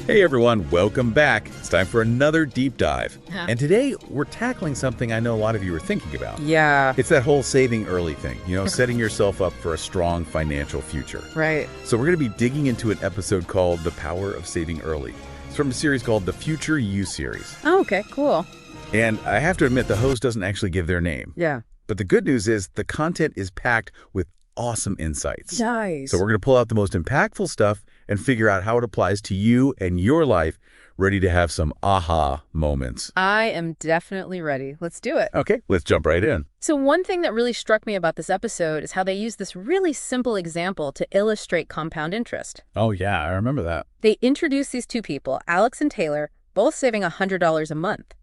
Hey everyone, welcome back. It's time for another deep dive. Huh. And today we're tackling something I know a lot of you are thinking about. Yeah, It's that whole saving early thing, setting yourself up for a strong financial future. right. So we're going to be digging into an episode called The Power of Saving Early. It's from a series called The Future You Series. Oh, okay, cool. And I have to admit, the host doesn't actually give their name. Yeah. But the good news is the content is packed with awesome insights. Nice. So we're going to pull out the most impactful stuff and figure out how it applies to you and your life, ready to have some aha moments. I am definitely ready. Let's do it. Okay, let's jump right in. So one thing that really struck me about this episode is how they use this really simple example to illustrate compound interest. Oh, yeah, I remember that. They introduce these two people, Alex and Taylor, both saving $100 a month.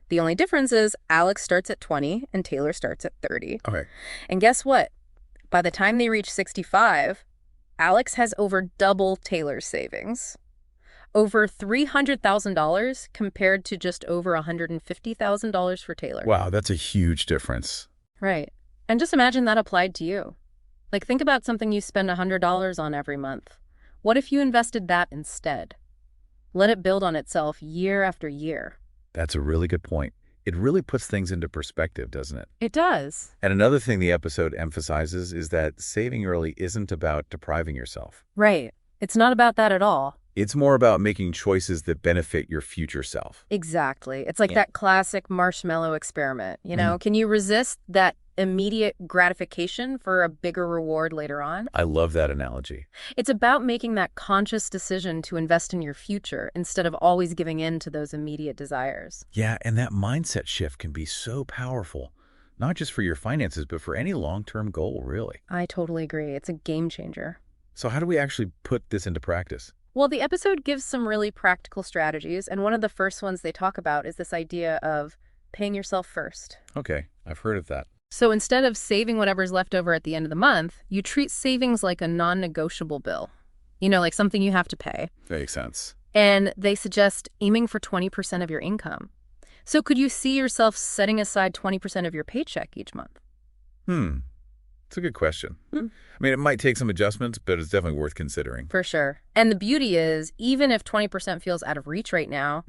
The only difference is Alex starts at 20 and Taylor starts at 30. Okay. And guess what? By the time they reach 65, Alex has over double Taylor's savings. Over $300,000 compared to just over $150,000 for Taylor. Wow, that's a huge difference. Right. And just imagine that applied to you. Like, think about something you spend $100 on every month. What if you invested that instead? Let it build on itself year after year. That's a really good point. It really puts things into perspective, doesn't it? It does. And another thing the episode emphasizes is that saving early isn't about depriving yourself. Right. It's not about that at all. It's more about making choices that benefit your future self. Exactly. It's like Yeah. that classic marshmallow experiment. Can you resist that immediate gratification for a bigger reward later on? I love that analogy. It's about making that conscious decision to invest in your future instead of always giving in to those immediate desires. Yeah, and that mindset shift can be so powerful, not just for your finances, but for any long-term goal, really. I totally agree. It's a game changer. So how do we actually put this into practice? Well, the episode gives some really practical strategies, and one of the first ones they talk about is this idea of paying yourself first. Okay, I've heard of that. So instead of saving whatever's left over at the end of the month, you treat savings like a non-negotiable bill. Like something you have to pay. Makes sense. And they suggest aiming for 20% of your income. So could you see yourself setting aside 20% of your paycheck each month? It's a good question. I mean, it might take some adjustments, but it's definitely worth considering. For sure. And the beauty is, even if 20% feels out of reach right now,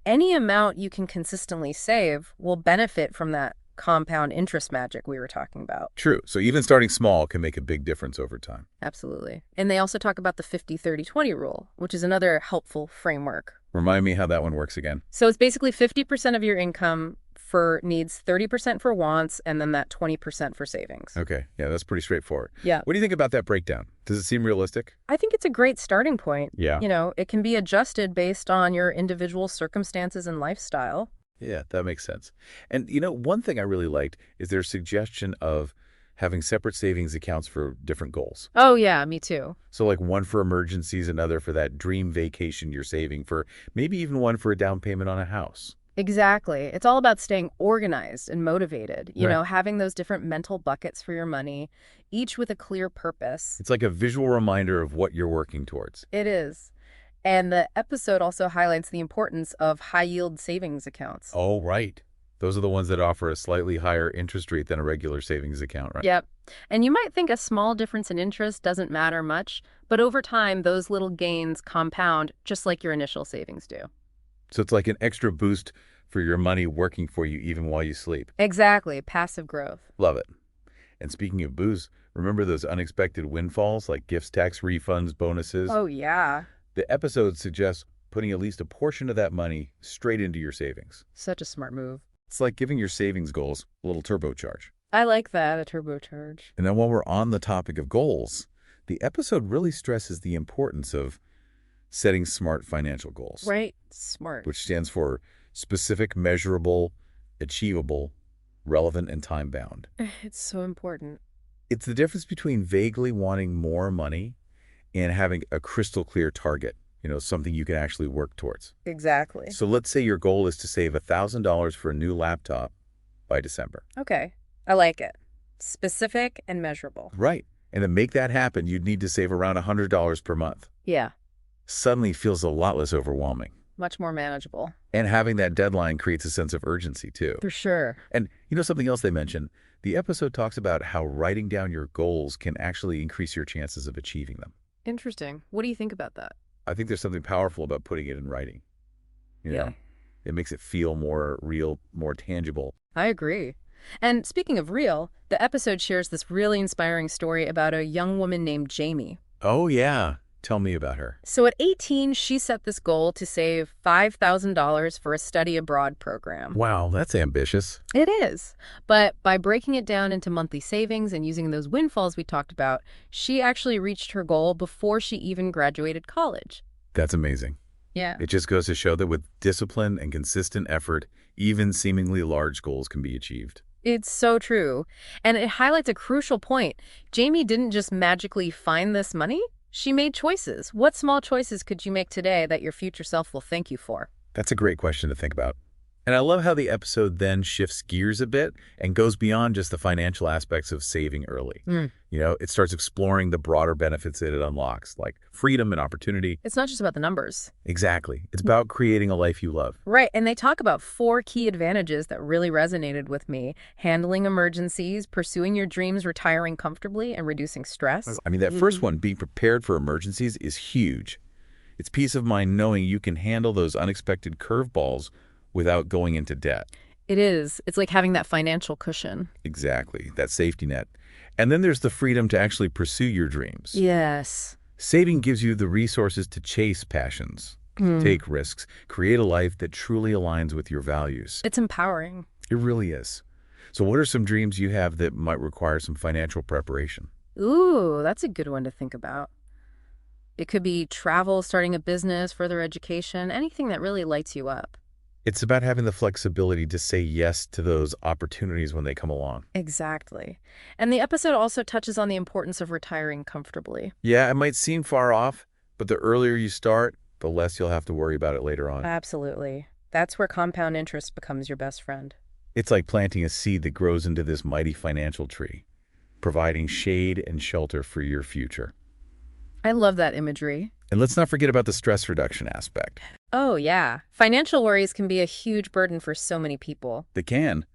any amount you can consistently save will benefit from that compound interest magic we were talking about. True. So even starting small can make a big difference over time. Absolutely. And they also talk about the 50-30-20 rule, which is another helpful framework. Remind me how that one works again. So it's basically 50% of your income for needs, 30% for wants, and then that 20% for savings. Okay. Yeah, that's pretty straightforward. Yeah. What do you think about that breakdown? Does it seem realistic? I think it's a great starting point. Yeah. It can be adjusted based on your individual circumstances and lifestyle. Yeah, that makes sense. And, one thing I really liked is their suggestion of having separate savings accounts for different goals. Oh, yeah, me too. So like one for emergencies, another for that dream vacation you're saving for, maybe even one for a down payment on a house. Exactly. It's all about staying organized and motivated, Right. having those different mental buckets for your money, each with a clear purpose. It's like a visual reminder of what you're working towards. It is. And the episode also highlights the importance of high-yield savings accounts. Oh, right. Those are the ones that offer a slightly higher interest rate than a regular savings account, right? Yep. And you might think a small difference in interest doesn't matter much, but over time, those little gains compound just like your initial savings do. So it's like an extra boost for your money working for you even while you sleep. Exactly. Passive growth. Love it. And speaking of boost, remember those unexpected windfalls like gifts, tax refunds, bonuses? Oh, yeah. The episode suggests putting at least a portion of that money straight into your savings. Such a smart move. It's like giving your savings goals a little turbocharge. I like that, a turbocharge. And then while we're on the topic of goals, the episode really stresses the importance of setting smart financial goals. Right? Smart. Which stands for specific, measurable, achievable, relevant, and time-bound. It's so important. It's the difference between vaguely wanting more money and having a crystal clear target, something you can actually work towards. Exactly. So let's say your goal is to save $1,000 for a new laptop by December. Okay. I like it. Specific and measurable. Right. And to make that happen, you'd need to save around $100 per month. Yeah. Suddenly feels a lot less overwhelming. Much more manageable. And having that deadline creates a sense of urgency, too. For sure. And something else they mentioned, the episode talks about how writing down your goals can actually increase your chances of achieving them. Interesting. What do you think about that? I think there's something powerful about putting it in writing. You Yeah. know, it makes it feel more real, more tangible. I agree. And speaking of real, the episode shares this really inspiring story about a young woman named Jamie. Oh, yeah. Tell me about her. So at 18, she set this goal to save $5,000 for a study abroad program. Wow, that's ambitious. It is. But by breaking it down into monthly savings and using those windfalls we talked about, she actually reached her goal before she even graduated college. That's amazing. Yeah. It just goes to show that with discipline and consistent effort, even seemingly large goals can be achieved. It's so true. And it highlights a crucial point. Jamie didn't just magically find this money. She made choices. What small choices could you make today that your future self will thank you for? That's a great question to think about. And I love how the episode then shifts gears a bit and goes beyond just the financial aspects of saving early. It starts exploring the broader benefits that it unlocks, like freedom and opportunity. It's not just about the numbers. Exactly. It's about creating a life you love. Right, and they talk about 4 key advantages that really resonated with me. Handling emergencies, pursuing your dreams, retiring comfortably, and reducing stress. I mean, that first one, being prepared for emergencies, is huge. It's peace of mind knowing you can handle those unexpected curveballs without going into debt. It is. It's like having that financial cushion. Exactly, that safety net. And then there's the freedom to actually pursue your dreams. Yes. Saving gives you the resources to chase passions, take risks, create a life that truly aligns with your values. It's empowering. It really is. So what are some dreams you have that might require some financial preparation? Ooh, that's a good one to think about. It could be travel, starting a business, further education, anything that really lights you up. It's about having the flexibility to say yes to those opportunities when they come along. Exactly. And the episode also touches on the importance of retiring comfortably. Yeah, it might seem far off, but the earlier you start, the less you'll have to worry about it later on. Absolutely. That's where compound interest becomes your best friend. It's like planting a seed that grows into this mighty financial tree, providing shade and shelter for your future. I love that imagery. And let's not forget about the stress reduction aspect. Oh, yeah. Financial worries can be a huge burden for so many people. They can,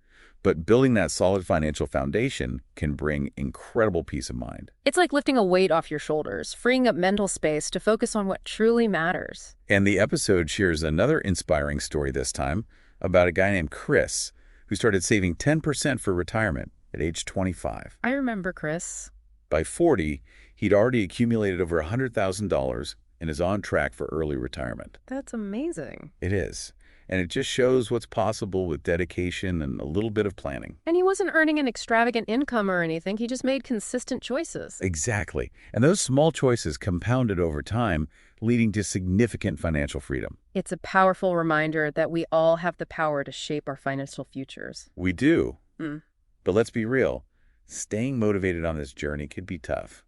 but building that solid financial foundation can bring incredible peace of mind. It's like lifting a weight off your shoulders, freeing up mental space to focus on what truly matters. And the episode shares another inspiring story this time about a guy named Chris who started saving 10% for retirement at age 25. I remember Chris. By 40, he'd already accumulated over $100,000 and is on track for early retirement. That's amazing. It is. And it just shows what's possible with dedication and a little bit of planning. And he wasn't earning an extravagant income or anything. He just made consistent choices. Exactly. And those small choices compounded over time, leading to significant financial freedom. It's a powerful reminder that we all have the power to shape our financial futures. We do. Mm. But let's be real. Staying motivated on this journey could be tough.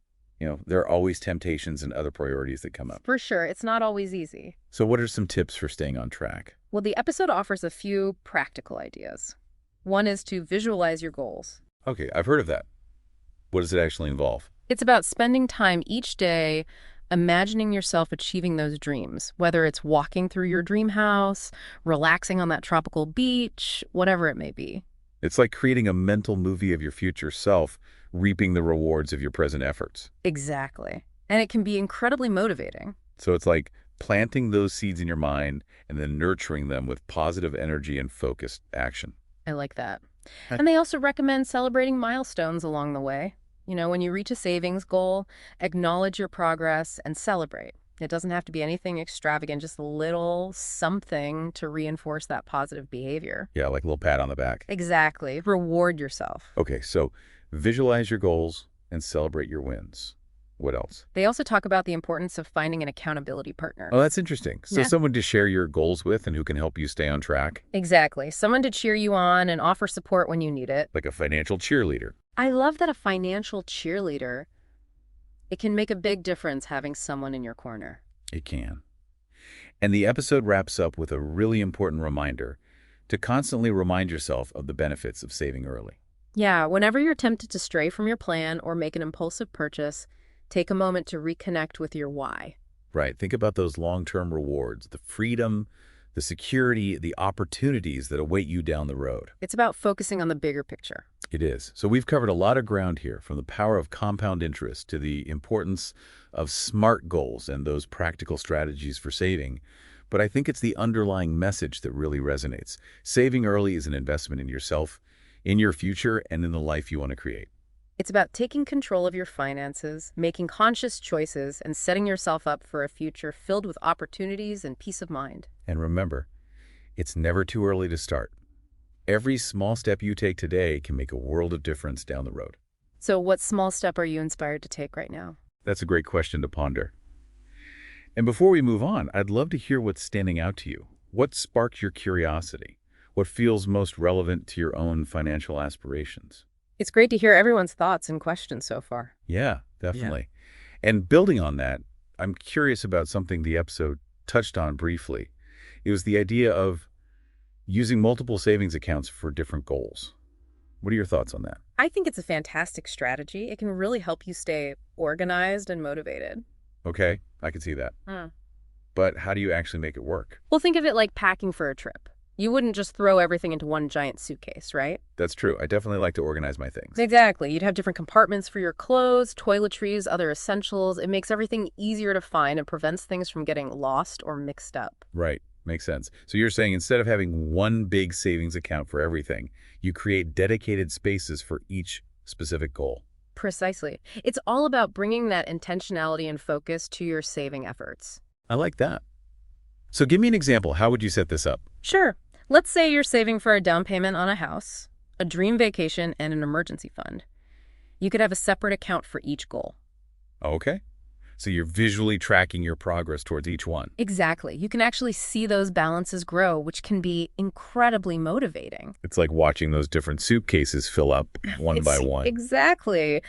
There are always temptations and other priorities that come up. For sure, it's not always easy. So what are some tips for staying on track? Well, the episode offers a few practical ideas. One is to visualize your goals. Okay, I've heard of that. What does it actually involve? It's about spending time each day imagining yourself achieving those dreams, whether it's walking through your dream house, relaxing on that tropical beach, whatever it may be. It's like creating a mental movie of your future self, reaping the rewards of your present efforts. Exactly. And it can be incredibly motivating. So it's like planting those seeds in your mind and then nurturing them with positive energy and focused action. I like that. And they also recommend celebrating milestones along the way. When you reach a savings goal, acknowledge your progress and celebrate. It doesn't have to be anything extravagant, just a little something to reinforce that positive behavior. Yeah, like a little pat on the back. Exactly. Reward yourself. Okay, so visualize your goals and celebrate your wins. What else? They also talk about the importance of finding an accountability partner. Oh, that's interesting. So Yeah. someone to share your goals with and who can help you stay on track, Exactly. Someone to cheer you on and offer support when you need it. like a financial cheerleader. I love that a financial cheerleader, it can make a big difference having someone in your corner. It can. And the episode wraps up with a really important reminder to constantly remind yourself of the benefits of saving early. Yeah, whenever you're tempted to stray from your plan or make an impulsive purchase, take a moment to reconnect with your why. Right. Think about those long-term rewards, the freedom, the security, the opportunities that await you down the road. It's about focusing on the bigger picture. It is. So we've covered a lot of ground here, from the power of compound interest to the importance of SMART goals and those practical strategies for saving. But I think it's the underlying message that really resonates. Saving early is an investment in yourself, in your future, and in the life you want to create. It's about taking control of your finances, making conscious choices, and setting yourself up for a future filled with opportunities and peace of mind. And remember, it's never too early to start. Every small step you take today can make a world of difference down the road. So what small step are you inspired to take right now? That's a great question to ponder. And before we move on, I'd love to hear what's standing out to you. What sparked your curiosity? What feels most relevant to your own financial aspirations? It's great to hear everyone's thoughts and questions so far. Yeah, definitely. And building on that, I'm curious about something the episode touched on briefly. It was the idea of using multiple savings accounts for different goals. What are your thoughts on that? I think it's a fantastic strategy. It can really help you stay organized and motivated. Okay, I can see that. But how do you actually make it work? Well, think of it like packing for a trip. You wouldn't just throw everything into one giant suitcase, right? That's true. I definitely like to organize my things. Exactly. You'd have different compartments for your clothes, toiletries, other essentials. It makes everything easier to find and prevents things from getting lost or mixed up. Right. Makes sense. So you're saying instead of having one big savings account for everything, you create dedicated spaces for each specific goal. Precisely. It's all about bringing that intentionality and focus to your saving efforts. I like that. So give me an example. How would you set this up? Sure. Let's say you're saving for a down payment on a house, a dream vacation, and an emergency fund. You could have a separate account for each goal. Okay. So you're visually tracking your progress towards each one. Exactly. You can actually see those balances grow, which can be incredibly motivating. It's like watching those different suitcases fill up one by one. Exactly.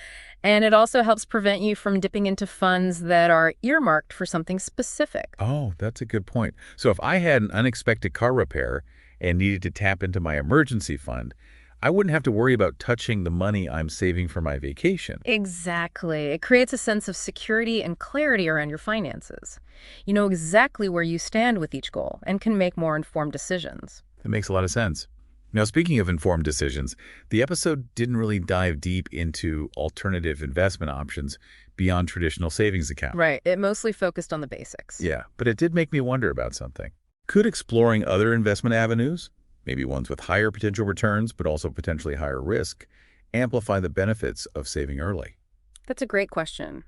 And it also helps prevent you from dipping into funds that are earmarked for something specific. Oh, that's a good point. So if I had an unexpected car repair and needed to tap into my emergency fund, I wouldn't have to worry about touching the money I'm saving for my vacation. Exactly. It creates a sense of security and clarity around your finances. You know exactly where you stand with each goal and can make more informed decisions. That makes a lot of sense. Now, speaking of informed decisions, the episode didn't really dive deep into alternative investment options beyond traditional savings accounts. Right. It mostly focused on the basics. Yeah, but it did make me wonder about something. Could exploring other investment avenues, maybe ones with higher potential returns but also potentially higher risk, amplify the benefits of saving early? That's a great question.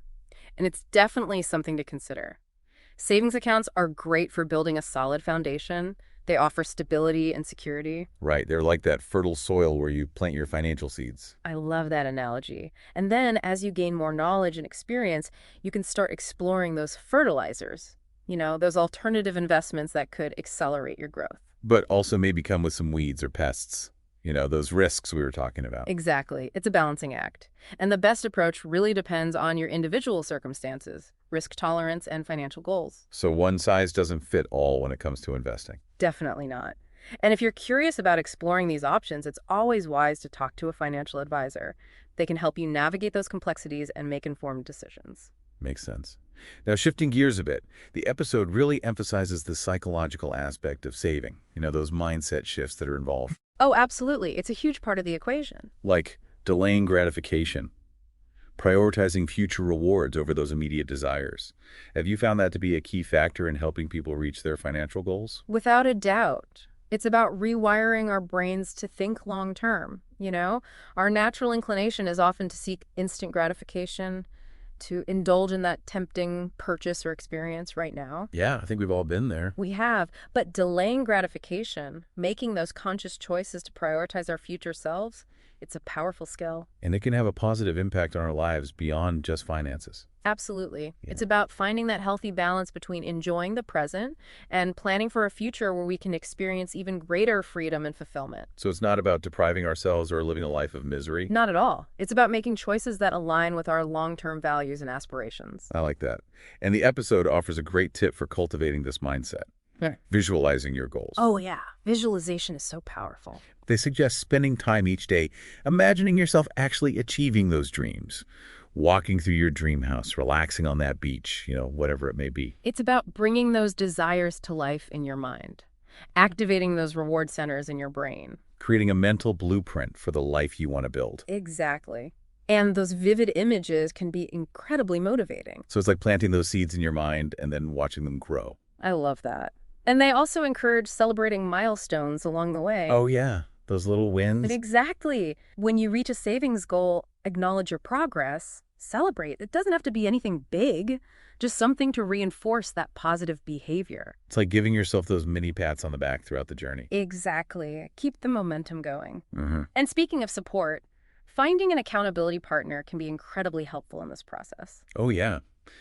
And it's definitely something to consider. Savings accounts are great for building a solid foundation. They offer stability and security. Right, they're like that fertile soil where you plant your financial seeds. I love that analogy. And then as you gain more knowledge and experience, you can start exploring those fertilizers, those alternative investments that could accelerate your growth. But also maybe come with some weeds or pests. Those risks we were talking about. Exactly. It's a balancing act. And the best approach really depends on your individual circumstances, risk tolerance, and financial goals. So one size doesn't fit all when it comes to investing. Definitely not. And if you're curious about exploring these options, it's always wise to talk to a financial advisor. They can help you navigate those complexities and make informed decisions. Makes sense. Now, shifting gears a bit, the episode really emphasizes the psychological aspect of saving, those mindset shifts that are involved. Oh, absolutely. It's a huge part of the equation. Like delaying gratification, prioritizing future rewards over those immediate desires. Have you found that to be a key factor in helping people reach their financial goals? Without a doubt. It's about rewiring our brains to think long term. Our natural inclination is often to seek instant gratification, to indulge in that tempting purchase or experience right now. Yeah, I think we've all been there. We have. But delaying gratification, making those conscious choices to prioritize our future selves, it's a powerful skill. And it can have a positive impact on our lives beyond just finances. Absolutely. Yeah. It's about finding that healthy balance between enjoying the present and planning for a future where we can experience even greater freedom and fulfillment. So it's not about depriving ourselves or living a life of misery? Not at all. It's about making choices that align with our long-term values and aspirations. I like that. And the episode offers a great tip for cultivating this mindset. Visualizing your goals. Oh, yeah. Visualization is so powerful. They suggest spending time each day imagining yourself actually achieving those dreams. Walking through your dream house, relaxing on that beach, whatever it may be. It's about bringing those desires to life in your mind, activating those reward centers in your brain, creating a mental blueprint for the life you want to build. Exactly. And those vivid images can be incredibly motivating. So it's like planting those seeds in your mind and then watching them grow. I love that. And they also encourage celebrating milestones along the way. Oh, yeah. Those little wins. Exactly. When you reach a savings goal, acknowledge your progress, celebrate. It doesn't have to be anything big, just something to reinforce that positive behavior. It's like giving yourself those mini pats on the back throughout the journey. Exactly. Keep the momentum going. Mm-hmm. And speaking of support, finding an accountability partner can be incredibly helpful in this process. Oh, yeah.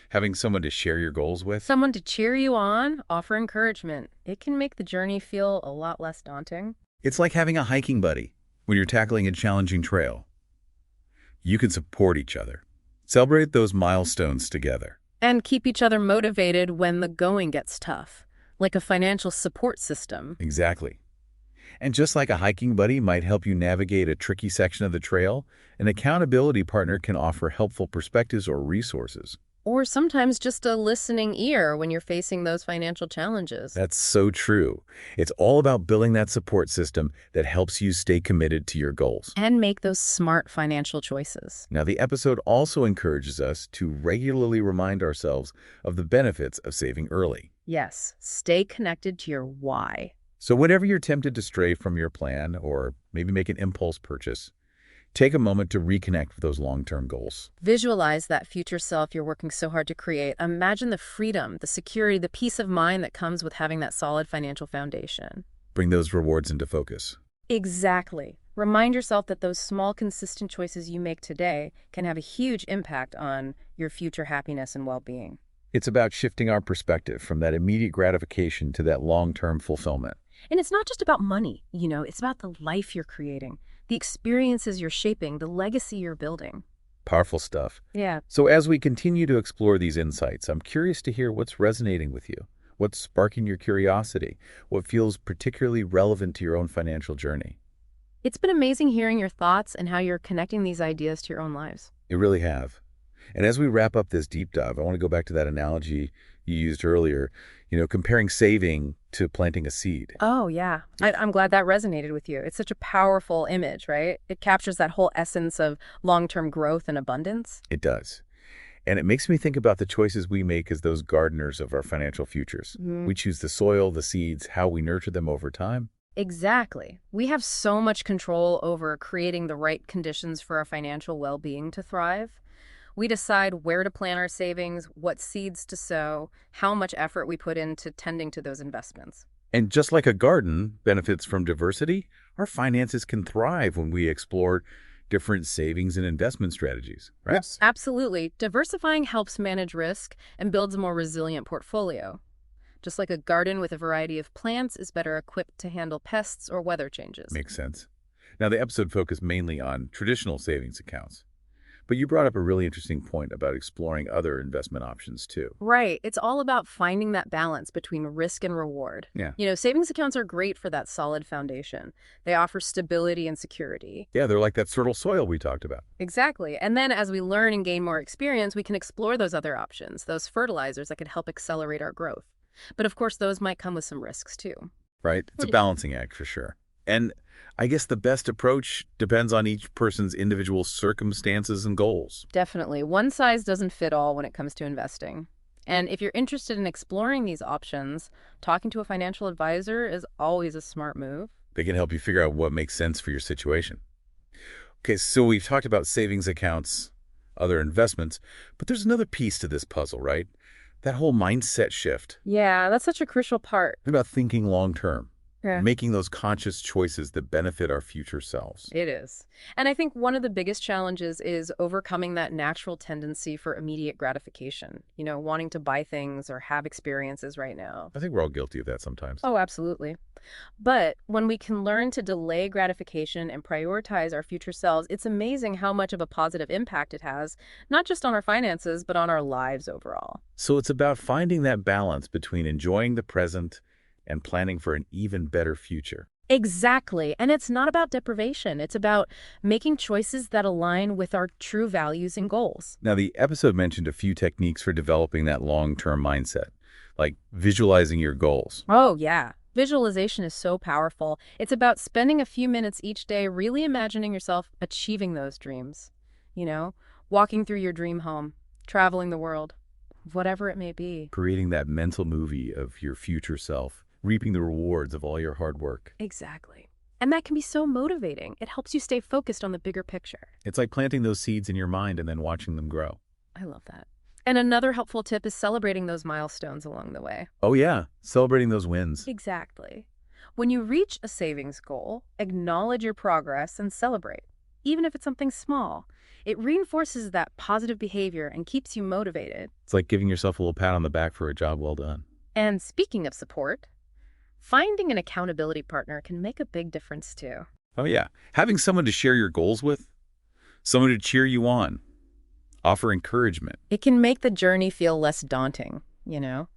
Having someone to share your goals with. Someone to cheer you on, offer encouragement. It can make the journey feel a lot less daunting. It's like having a hiking buddy when you're tackling a challenging trail. You can support each other. Celebrate those milestones together. And keep each other motivated when the going gets tough, like a financial support system. Exactly. And just like a hiking buddy might help you navigate a tricky section of the trail, an accountability partner can offer helpful perspectives or resources. Or sometimes just a listening ear when you're facing those financial challenges. That's so true. It's all about building that support system that helps you stay committed to your goals. And make those smart financial choices. Now, the episode also encourages us to regularly remind ourselves of the benefits of saving early. Yes, stay connected to your why. So whenever you're tempted to stray from your plan or maybe make an impulse purchase, take a moment to reconnect with those long-term goals. Visualize that future self you're working so hard to create. Imagine the freedom, the security, the peace of mind that comes with having that solid financial foundation. Bring those rewards into focus. Exactly. Remind yourself that those small, consistent choices you make today can have a huge impact on your future happiness and well-being. It's about shifting our perspective from that immediate gratification to that long-term fulfillment. And it's not just about money, it's about the life you're creating, the experiences you're shaping, the legacy you're building. Powerful stuff. Yeah. So as we continue to explore these insights, I'm curious to hear what's resonating with you, what's sparking your curiosity, what feels particularly relevant to your own financial journey. It's been amazing hearing your thoughts and how you're connecting these ideas to your own lives. You really have. And as we wrap up this deep dive, I want to go back to that analogy you used earlier, comparing saving to planting a seed. Oh, yeah. I'm glad that resonated with you. It's such a powerful image, right? It captures that whole essence of long-term growth and abundance. It does. And it makes me think about the choices we make as those gardeners of our financial futures. Mm-hmm. We choose the soil, the seeds, how we nurture them over time. Exactly. We have so much control over creating the right conditions for our financial well-being to thrive. We decide where to plant our savings, what seeds to sow, how much effort we put into tending to those investments. And just like a garden benefits from diversity, our finances can thrive when we explore different savings and investment strategies, right? Yes, absolutely. Diversifying helps manage risk and builds a more resilient portfolio. Just like a garden with a variety of plants is better equipped to handle pests or weather changes. Makes sense. Now, the episode focused mainly on traditional savings accounts. But you brought up a really interesting point about exploring other investment options, too. Right. It's all about finding that balance between risk and reward. Yeah. Savings accounts are great for that solid foundation. They offer stability and security. Yeah, they're like that fertile soil we talked about. Exactly. And then as we learn and gain more experience, we can explore those other options, those fertilizers that could help accelerate our growth. But of course, those might come with some risks, too. Right. It's a balancing act for sure. And I guess the best approach depends on each person's individual circumstances and goals. Definitely. One size doesn't fit all when it comes to investing. And if you're interested in exploring these options, talking to a financial advisor is always a smart move. They can help you figure out what makes sense for your situation. Okay, so we've talked about savings accounts, other investments, but there's another piece to this puzzle, right? That whole mindset shift. Yeah, that's such a crucial part. It's about thinking long term. Yeah. Making those conscious choices that benefit our future selves. It is. And I think one of the biggest challenges is overcoming that natural tendency for immediate gratification, wanting to buy things or have experiences right now. I think we're all guilty of that sometimes. Oh, absolutely. But when we can learn to delay gratification and prioritize our future selves, it's amazing how much of a positive impact it has, not just on our finances, but on our lives overall. So it's about finding that balance between enjoying the present and planning for an even better future. Exactly. And it's not about deprivation. It's about making choices that align with our true values and goals. Now, the episode mentioned a few techniques for developing that long-term mindset, like visualizing your goals. Oh, yeah. Visualization is so powerful. It's about spending a few minutes each day really imagining yourself achieving those dreams. You know, walking through your dream home, traveling the world, whatever it may be. Creating that mental movie of your future self, reaping the rewards of all your hard work. Exactly. And that can be so motivating. It helps you stay focused on the bigger picture. It's like planting those seeds in your mind and then watching them grow. I love that. And another helpful tip is celebrating those milestones along the way. Oh yeah, celebrating those wins. Exactly. When you reach a savings goal, acknowledge your progress and celebrate, even if it's something small. It reinforces that positive behavior and keeps you motivated. It's like giving yourself a little pat on the back for a job well done. And speaking of support, finding an accountability partner can make a big difference too. Oh yeah, having someone to share your goals with, someone to cheer you on, offer encouragement. It can make the journey feel less daunting, you know?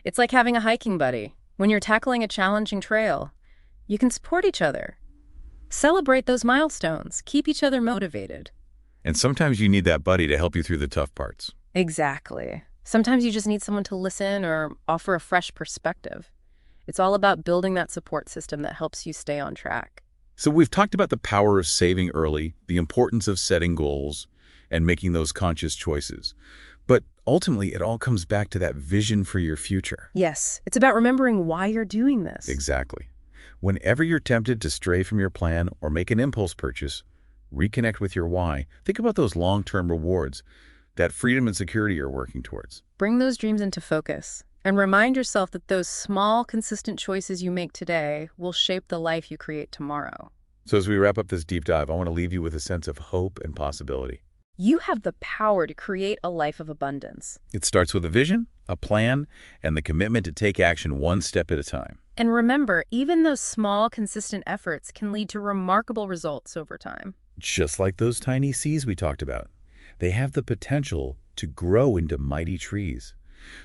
It's like having a hiking buddy. When you're tackling a challenging trail, you can support each other. Celebrate those milestones. Keep each other motivated. And sometimes you need that buddy to help you through the tough parts. Exactly. Sometimes you just need someone to listen or offer a fresh perspective. It's all about building that support system that helps you stay on track. So we've talked about the power of saving early, the importance of setting goals, and making those conscious choices. But ultimately, it all comes back to that vision for your future. Yes, it's about remembering why you're doing this. Exactly. Whenever you're tempted to stray from your plan or make an impulse purchase, reconnect with your why. Think about those long-term rewards, that freedom and security you're working towards. Bring those dreams into focus and remind yourself that those small, consistent choices you make today will shape the life you create tomorrow. So as we wrap up this deep dive, I want to leave you with a sense of hope and possibility. You have the power to create a life of abundance. It starts with a vision, a plan, and the commitment to take action one step at a time. And remember, even those small, consistent efforts can lead to remarkable results over time. Just like those tiny seeds we talked about, they have the potential to grow into mighty trees.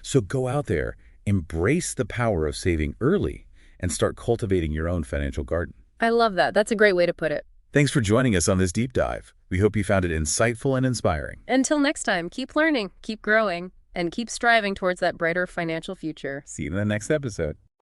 So go out there, embrace the power of saving early, and start cultivating your own financial garden. I love that. That's a great way to put it. Thanks for joining us on this deep dive. We hope you found it insightful and inspiring. Until next time, keep learning, keep growing, and keep striving towards that brighter financial future. See you in the next episode.